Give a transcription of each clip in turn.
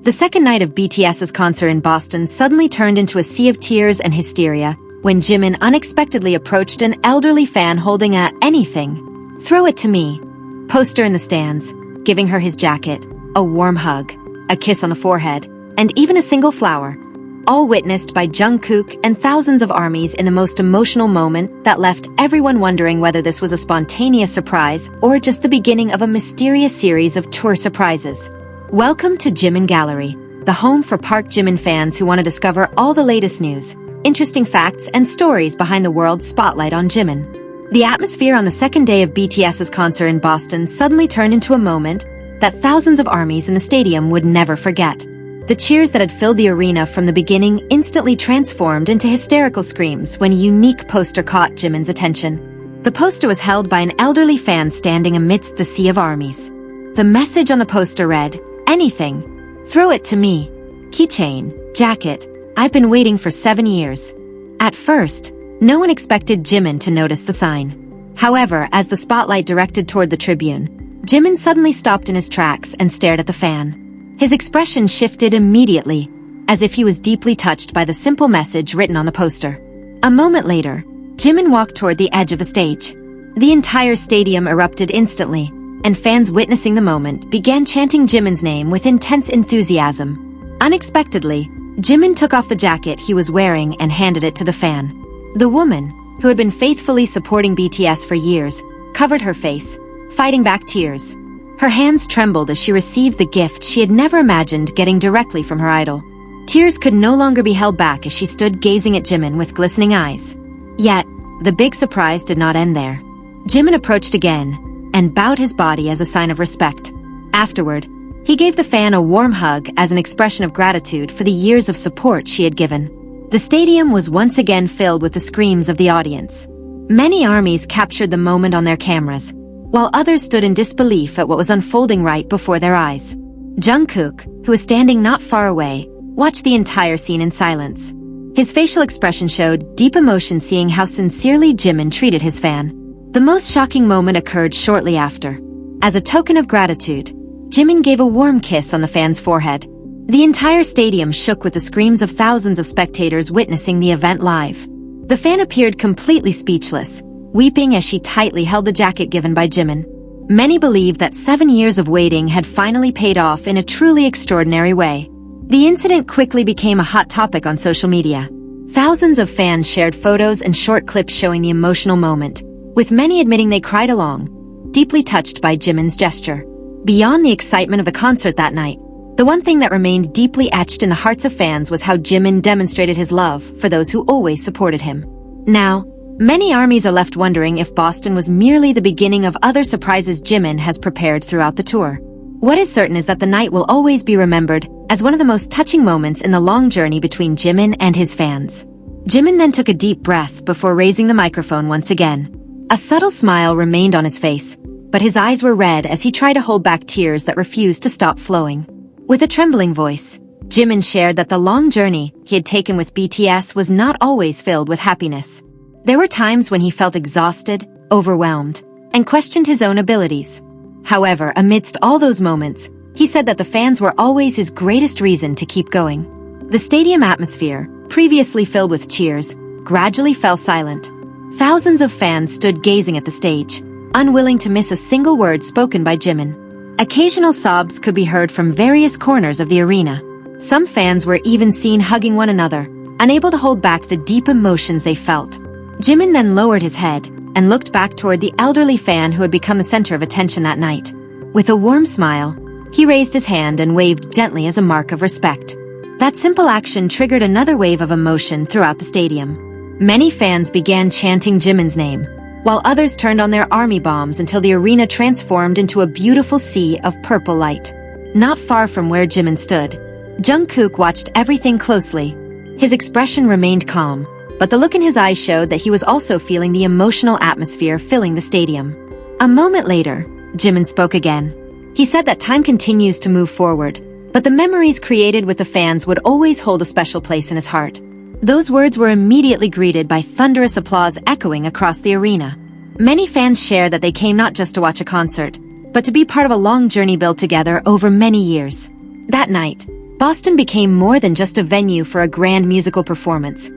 The second night of BTS's concert in Boston suddenly turned into a sea of tears and hysteria when Jimin unexpectedly approached an elderly fan holding a "anything, throw it to me" poster in the stands, giving her his jacket, a warm hug, a kiss on the forehead, and even a single flower, all witnessed by Jungkook and thousands of ARMYs in the most emotional moment that left everyone wondering whether this was a spontaneous surprise or just the beginning of a mysterious series of tour surprises. Welcome to Jimin Gallery, the home for Park Jimin fans who want to discover all the latest news, interesting facts, and stories behind the world's spotlight on Jimin. The atmosphere on the second day of BTS's concert in Boston suddenly turned into a moment that thousands of ARMYs in the stadium would never forget. The cheers that had filled the arena from the beginning instantly transformed into hysterical screams when a unique poster caught Jimin's attention. The poster was held by an elderly fan standing amidst the sea of ARMYs. The message on the poster read, "Anything, throw it to me. Keychain, jacket, I've been waiting for 7 years." At first, no one expected Jimin to notice the sign. However, as the spotlight directed toward the tribune, Jimin suddenly stopped in his tracks and stared at the fan. His expression shifted immediately, as if he was deeply touched by the simple message written on the poster. A moment later, Jimin walked toward the edge of the stage. The entire stadium erupted instantly, and fans witnessing the moment began chanting Jimin's name with intense enthusiasm. Unexpectedly, Jimin took off the jacket he was wearing and handed it to the fan. The woman, who had been faithfully supporting BTS for years, covered her face, fighting back tears. Her hands trembled as she received the gift she had never imagined getting directly from her idol. Tears could no longer be held back as she stood gazing at Jimin with glistening eyes. Yet, the big surprise did not end there. Jimin approached again and bowed his body as a sign of respect. Afterward, he gave the fan a warm hug as an expression of gratitude for the years of support she had given. The stadium was once again filled with the screams of the audience. Many ARMYs captured the moment on their cameras, while others stood in disbelief at what was unfolding right before their eyes. Jungkook, who was standing not far away, watched the entire scene in silence. His facial expression showed deep emotion seeing how sincerely Jimin treated his fan. The most shocking moment occurred shortly after. As a token of gratitude, Jimin gave a warm kiss on the fan's forehead. The entire stadium shook with the screams of thousands of spectators witnessing the event live. The fan appeared completely speechless, weeping as she tightly held the jacket given by Jimin. Many believed that 7 years of waiting had finally paid off in a truly extraordinary way. The incident quickly became a hot topic on social media. Thousands of fans shared photos and short clips showing the emotional moment, with many admitting they cried along, deeply touched by Jimin's gesture. Beyond the excitement of the concert that night, the one thing that remained deeply etched in the hearts of fans was how Jimin demonstrated his love for those who always supported him. Now, many ARMYs are left wondering if Boston was merely the beginning of other surprises Jimin has prepared throughout the tour. What is certain is that the night will always be remembered as one of the most touching moments in the long journey between Jimin and his fans. Jimin then took a deep breath before raising the microphone once again. A subtle smile remained on his face, but his eyes were red as he tried to hold back tears that refused to stop flowing. With a trembling voice, Jimin shared that the long journey he had taken with BTS was not always filled with happiness. There were times when he felt exhausted, overwhelmed, and questioned his own abilities. However, amidst all those moments, he said that the fans were always his greatest reason to keep going. The stadium atmosphere, previously filled with cheers, gradually fell silent. Thousands of fans stood gazing at the stage, unwilling to miss a single word spoken by Jimin. Occasional sobs could be heard from various corners of the arena. Some fans were even seen hugging one another, unable to hold back the deep emotions they felt. Jimin then lowered his head and looked back toward the elderly fan who had become the center of attention that night. With a warm smile, he raised his hand and waved gently as a mark of respect. That simple action triggered another wave of emotion throughout the stadium. Many fans began chanting Jimin's name, while others turned on their ARMY bombs until the arena transformed into a beautiful sea of purple light. Not far from where Jimin stood, Jungkook watched everything closely. His expression remained calm, but the look in his eyes showed that he was also feeling the emotional atmosphere filling the stadium. A moment later, Jimin spoke again. He said that time continues to move forward, but the memories created with the fans would always hold a special place in his heart. Those words were immediately greeted by thunderous applause echoing across the arena. Many fans shared that they came not just to watch a concert, but to be part of a long journey built together over many years. That night, Boston became more than just a venue for a grand musical performance.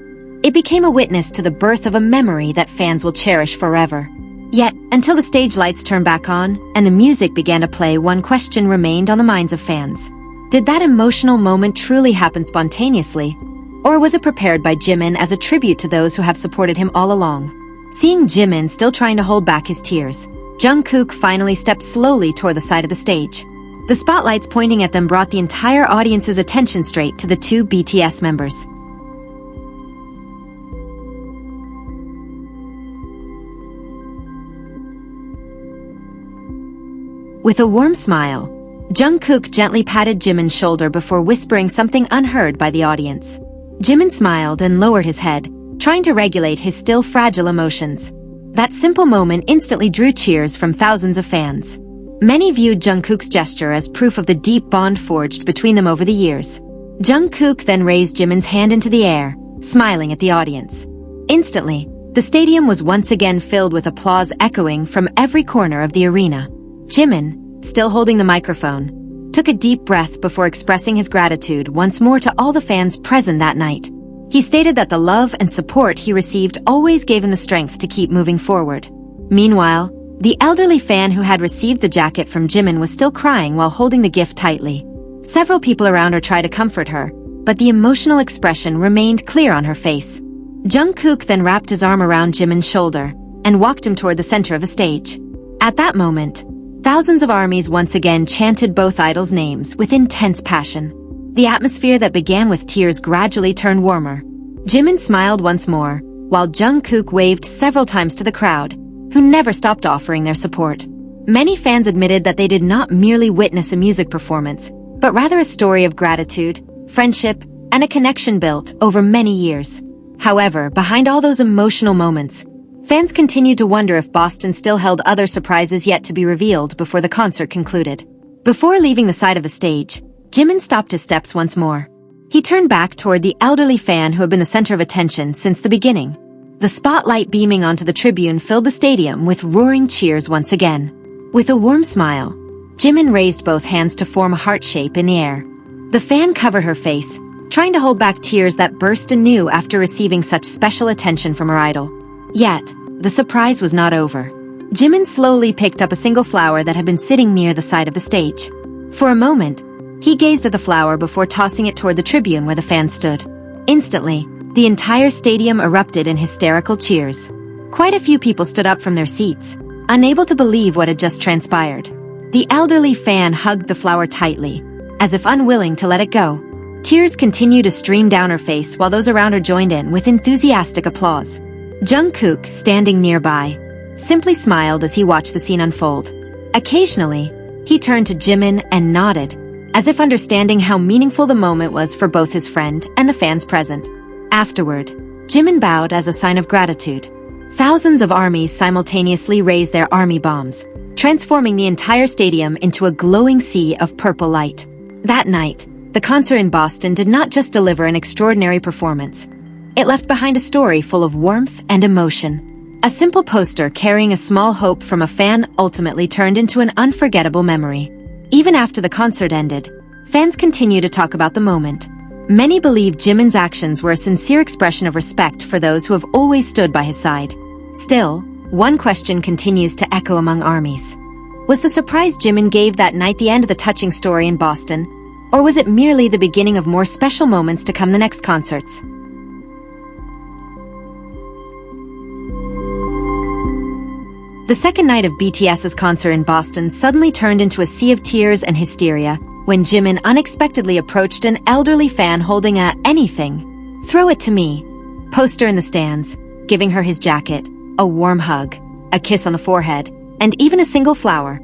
It became a witness to the birth of a memory that fans will cherish forever. Yet, until the stage lights turned back on and the music began to play, one question remained on the minds of fans. Did that emotional moment truly happen spontaneously? Or was it prepared by Jimin as a tribute to those who have supported him all along? Seeing Jimin still trying to hold back his tears, Jungkook finally stepped slowly toward the side of the stage. The spotlights pointing at them brought the entire audience's attention straight to the two BTS members. With a warm smile, Jungkook gently patted Jimin's shoulder before whispering something unheard by the audience. Jimin smiled and lowered his head, trying to regulate his still fragile emotions. That simple moment instantly drew cheers from thousands of fans. Many viewed Jungkook's gesture as proof of the deep bond forged between them over the years. Jungkook then raised Jimin's hand into the air, smiling at the audience. Instantly, the stadium was once again filled with applause echoing from every corner of the arena. Jimin, still holding the microphone, took a deep breath before expressing his gratitude once more to all the fans present that night. He stated that the love and support he received always gave him the strength to keep moving forward. Meanwhile, the elderly fan who had received the jacket from Jimin was still crying while holding the gift tightly. Several people around her tried to comfort her, but the emotional expression remained clear on her face. Jungkook then wrapped his arm around Jimin's shoulder and walked him toward the center of the stage. At that moment, thousands of armies once again chanted both idols' names with intense passion. The atmosphere that began with tears gradually turned warmer. Jimin smiled once more, while Jungkook waved several times to the crowd, who never stopped offering their support. Many fans admitted that they did not merely witness a music performance, but rather a story of gratitude, friendship, and a connection built over many years. However, behind all those emotional moments, fans continued to wonder if Boston still held other surprises yet to be revealed before the concert concluded. Before leaving the side of the stage, Jimin stopped his steps once more. He turned back toward the elderly fan who had been the center of attention since the beginning. The spotlight beaming onto the tribune filled the stadium with roaring cheers once again. With a warm smile, Jimin raised both hands to form a heart shape in the air. The fan covered her face, trying to hold back tears that burst anew after receiving such special attention from her idol. Yet, the surprise was not over. Jimin slowly picked up a single flower that had been sitting near the side of the stage. For a moment, he gazed at the flower before tossing it toward the tribune where the fans stood. Instantly, the entire stadium erupted in hysterical cheers. Quite a few people stood up from their seats, unable to believe what had just transpired. The elderly fan hugged the flower tightly, as if unwilling to let it go. Tears continued to stream down her face while those around her joined in with enthusiastic applause. Jungkook, standing nearby, simply smiled as he watched the scene unfold. Occasionally, he turned to Jimin and nodded, as if understanding how meaningful the moment was for both his friend and the fans present. Afterward, Jimin bowed as a sign of gratitude. Thousands of armies simultaneously raised their army bombs, transforming the entire stadium into a glowing sea of purple light. That night, the concert in Boston did not just deliver an extraordinary performance. It left behind a story full of warmth and emotion. A simple poster carrying a small hope from a fan ultimately turned into an unforgettable memory. Even after the concert ended, fans continue to talk about the moment. Many believe Jimin's actions were a sincere expression of respect for those who have always stood by his side. Still, one question continues to echo among armies. Was the surprise Jimin gave that night the end of the touching story in Boston, or was it merely the beginning of more special moments to come the next concerts? The second night of BTS's concert in Boston suddenly turned into a sea of tears and hysteria when Jimin unexpectedly approached an elderly fan holding a "anything, throw it to me" poster in the stands, giving her his jacket, a warm hug, a kiss on the forehead, and even a single flower,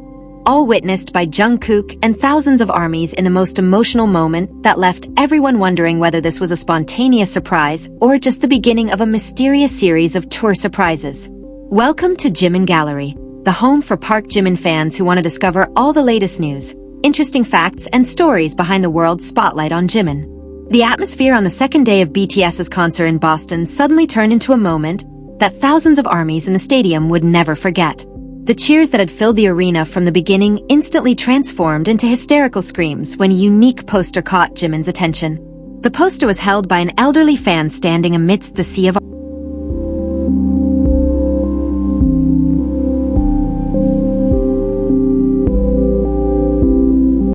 all witnessed by Jungkook and thousands of armies in the most emotional moment that left everyone wondering whether this was a spontaneous surprise or just the beginning of a mysterious series of tour surprises. Welcome to Jimin Gallery, the home for Park Jimin fans who want to discover all the latest news, interesting facts, and stories behind the world's spotlight on Jimin. The atmosphere on the second day of BTS's concert in Boston suddenly turned into a moment that thousands of armies in the stadium would never forget. The cheers that had filled the arena from the beginning instantly transformed into hysterical screams when a unique poster caught Jimin's attention. The poster was held by an elderly fan standing amidst the sea of